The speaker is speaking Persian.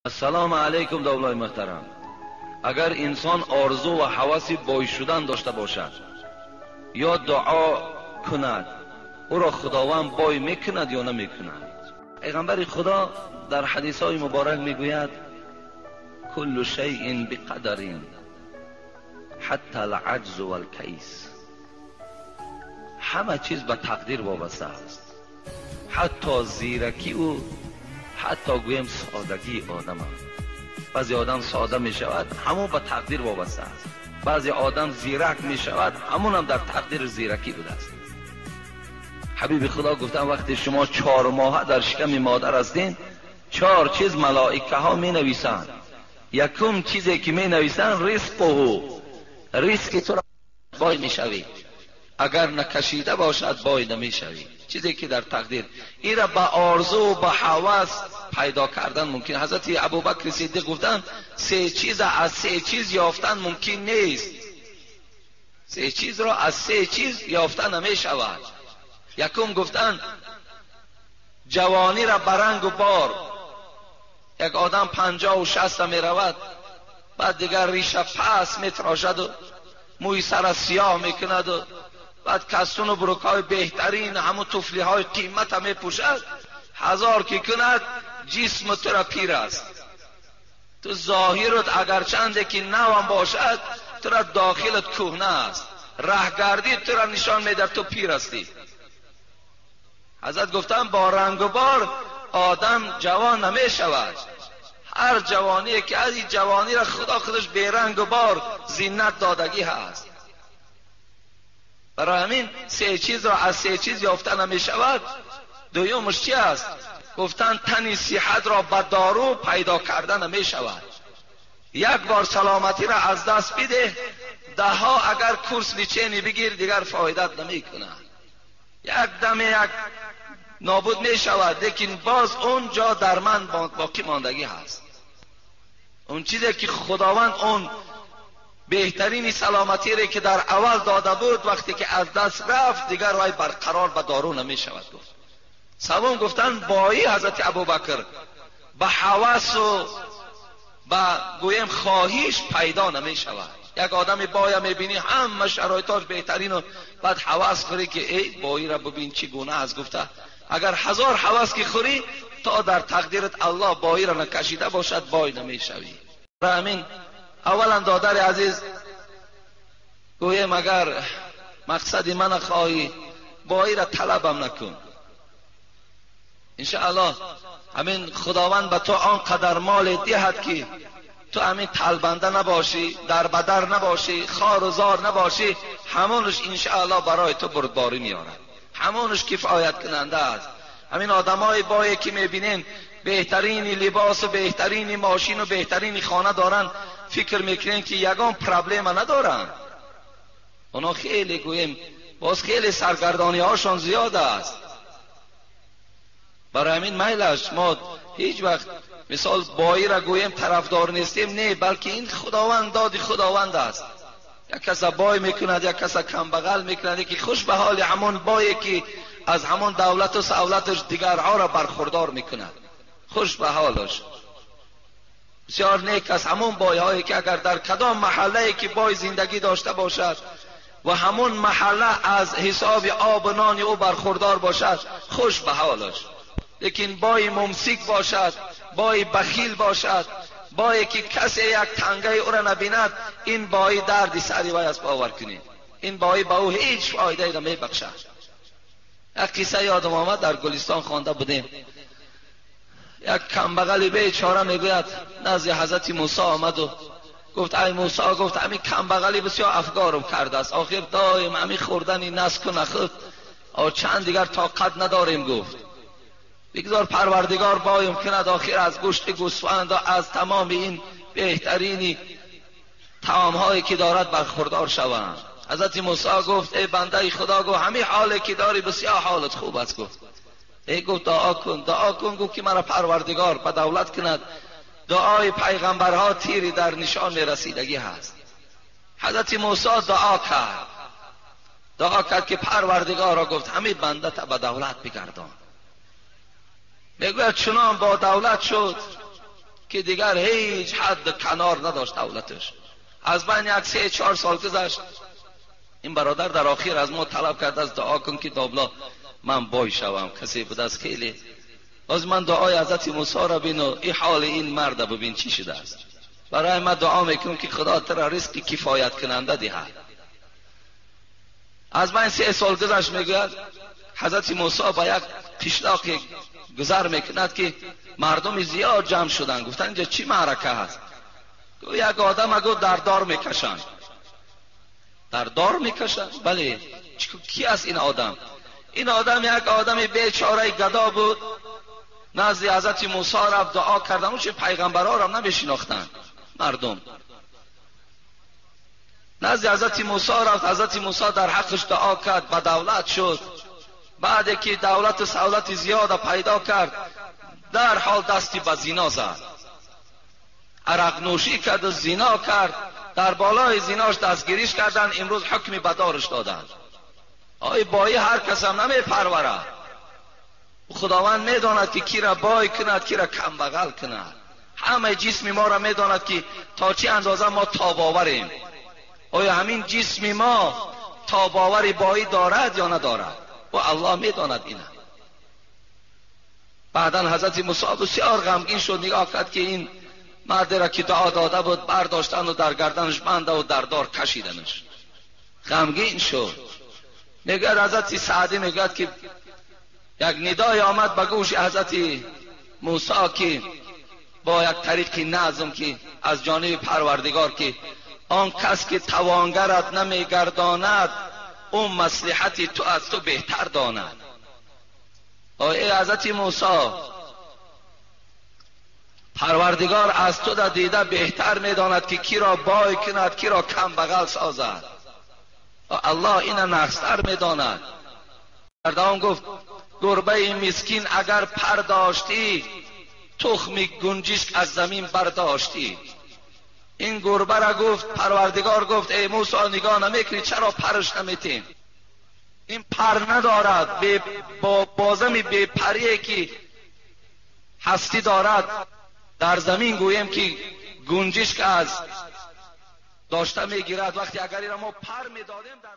السلام علیکم دولای محترم. اگر انسان آرزو و هوس بای شدن داشته باشد یا دعا کند، او را خداوند بای میکند یا نمیکند؟ پیغمبر خدا در حدیث های مبارک میگوید کل شیء بقدر حتی العجز والکیس. همه چیز به تقدیر وابسته است، حتی زیرکی و حتی گویم سادگی آدم است. بعضی آدم ساده می شود، همون به تقدیر وابسته است. بعضی آدم زیرک می شود، همون هم در تقدیر زیرکی بوده است. حبیب خدا گفتن وقتی شما 4 ماه در شکم مادر هستین، 4 چیز ملائکه ها می نویسند. یکم چیزی که می نویسند ریسک تو را بای می شوی، اگر نکشیده باشد بای نمی شوی. چیزی که در تقدیر این را به آرزو و به هوس پیدا کردن ممکن. حضرت ابوبکر صدیق گفتن 3 چیز از 3 چیز یافتن ممکن نیست. 3 چیز را از 3 چیز یافتن نمی شود. یکم گفتن جوانی را برنگ و بار. یک آدم 50 و 60 می رود، بعد دیگر ریشه پس می تراشد و موی سر سیاه می کند و بعد کستون و بروکای بهترین همون توفلی های قیمت هم می پوشد. 1000 که کند جسم تو را پیر است. تو ظاهرت اگر چنده که نوام باشد، تو را داخلت کهنه است. رهگردی تو را نشان میده تو پیر هستی. حضرت گفتن با رنگ و بار آدم جوان نمی شود. هر جوانی که از این جوانی را خدا خودش بی رنگ و بار زینت دادگی هست. برای همین 3 چیز را از 3 چیز یافتن نمی شود. دویمش چی است؟ گفتن تن صحت را به دارو پیدا کردن نمی شود. یک بار سلامتی را از دست بده، 10 اگر کورس لیچینی بگیر دیگر فایدت نمی کند. یک دم یک نابود می شود، لیکن باز اون جا در من باقی ماندگی هست. اون چیزی که خداوند اون بهترین سلامتی را که در اول داده بود وقتی که از دست رفت دیگر وای برقرار به دارو نمی شود. گفت سوم گفتن بایی حضرت ابوبکر به هوس و به گویم خواهش پیدا نمی شود. یک آدم بایی میبینی همه شرایطاش بهترین و بعد هوس خوری که ای بایی را ببین چی گونه است. گفته اگر 1000 هوس که خوری تا در تقدیرت الله بایی را نکشیده باشد بای نمی شوی. برای همین اولا دادر عزیز گویم اگر مقصد من خواهی بایی را طلبم نکن. انشاءالله همین خداوند به تو آنقدر مال دهد که تو همین طلبنده نباشی، در بدر نباشی، خار و زار نباشی. همونش انشاءالله برای تو بردباری میارد، همونش کفایت کننده است. همین آدمای بایی که میبینین بهترین لباس و بهترین ماشین و بهترین خانه دارن، فکر میکنین که یگان پرابلم ندارن. اونا خیلی گویم باز خیلی سرگردانی هاشون زیاد است. برای همین میلش ما هیچ وقت مثال بایی را گویم طرفدار نیستیم، نه، بلکه این خداوند دادی خداوند است. یک کس بای میکند، یک کس کم بغل میکند که خوش به حال همون بایی که از همون دولت و سهولتش دیگرها را برخوردار میکند، خوش به حالش. بسیار نیک است همون بای هایی که اگر در کدام محله که بای زندگی داشته باشد و همون محله از حساب آب و نان او برخوردار باشد، خوش به حالش. لیکن بای ممسک باشد، بای بخیل باشد، بایی که کسی یک تنگه او را نبیند، این بای دردی سری وای است باور کنید. این بای با او هیچ فایده نمی بخشد. یک قصه یادم آمد در گلستان خوانده بودیم. یک کمبغل بیچاره میگوید نزد حضرت موسی آمد و گفت ای موسی، گفت همین کمبغلی بسیار افگارم کرده است، آخر دایم همین خوردنی نسک و نخود و چند دیگر طاقت نداریم. گفت بگذار پروردگار بایم کند، آخر از گوشت گوسفند و از تمام این بهترین طعام هایی که دارد برخوردار شوند. حضرت موسی گفت ای بنده خدا، گفت همین حالی که داری بسیار حالت خوب است. گفت ای گفت دعا کن، دعا کن. گفت که مرا پروردگار به دولت کند. دعای پیغمبرها تیری در نشان رسیدگی هست. حضرت موسی دعا کرد که پروردگارا، گفت همین بنده تا به دولت بگردان. میگوید چنان با دولت شد که دیگر هیچ حد کنار نداشت دولتش. از بین یک 3-4 سال گذشت، این برادر در آخر از ما طلب کرد از دعا کن که دابلا من بای شوم. کسی بود از خیلی از من دعای حضرت موسی را بینو، این حال این مرد ببین چی شده است. برای من دعا میکنم که خدا ترا رزق کفایت کننده دهد. از من 3 سال گذشت، میگوید حضرت موسی با یک قشلاقی گذر میکند که مردم زیاد جمع شدن. گفتن اینجا چی معرکه هست؟ یک آدم اگه در دار میکشن. در دار میکشن؟ بله. کی است این آدم؟ این آدم یک آدم بیچاره گدا بود. نزد حضرت موسی رفت، دعا کردن. اون چه پیغمبرها را نمیشناختن مردم. نزد حضرت موسی رفت، حضرت موسی در حقش دعا کرد، با دولت شد. بعد که دولت سعادت زیاد پیدا کرد، در حال دستی به زنا زد، عرق نوشی کرد و زنا کرد. در بالای زناش دستگیریش کردن، امروز حکمی به دارش دادن. آی بایی هر کس هم نمی پروره. خداوند میداند که کی را بای کند، کی را کم بغل کند. همه جسم ما را میداند که تا چه اندازه ما تاباوریم. آیا همین جسم ما تاباوری بایی دارد یا ندارد؟ و الله میداند اینه. بعدن حضرت موسی بسیار غمگین شد، نگاه کرد که این مرد را که دعا داده بود برداشتن و در گردنش بنده و در دار کشیدنش. غمگین شد. میگه حضرت سعدی میگه که یک ندای آمد به گوش حضرت موسی که با یک طریق نظم که از جانب پروردگار که آن کس که توانگرت نمیگرداند اون مصلحت تو از تو بهتر داند. ای حضرت موسی، پروردگار از تو در دیده بهتر میداند که کی را بای کند، کی را کم بغل سازد. الله این نقصتر میداند. مردان گفت گربه مسکین اگر پر داشتی، تخم گنجشک از زمین برداشتی. این گربه را گفت پروردگار گفت ای موسی نگاه نمیکنی، چرا پرش نمیتیم؟ این پر ندارد، با بازم بی پریه که هستی دارد. در زمین گویم که گنجشک از داشته میگیرد. وقتی اگر این را ما پر میدادیم در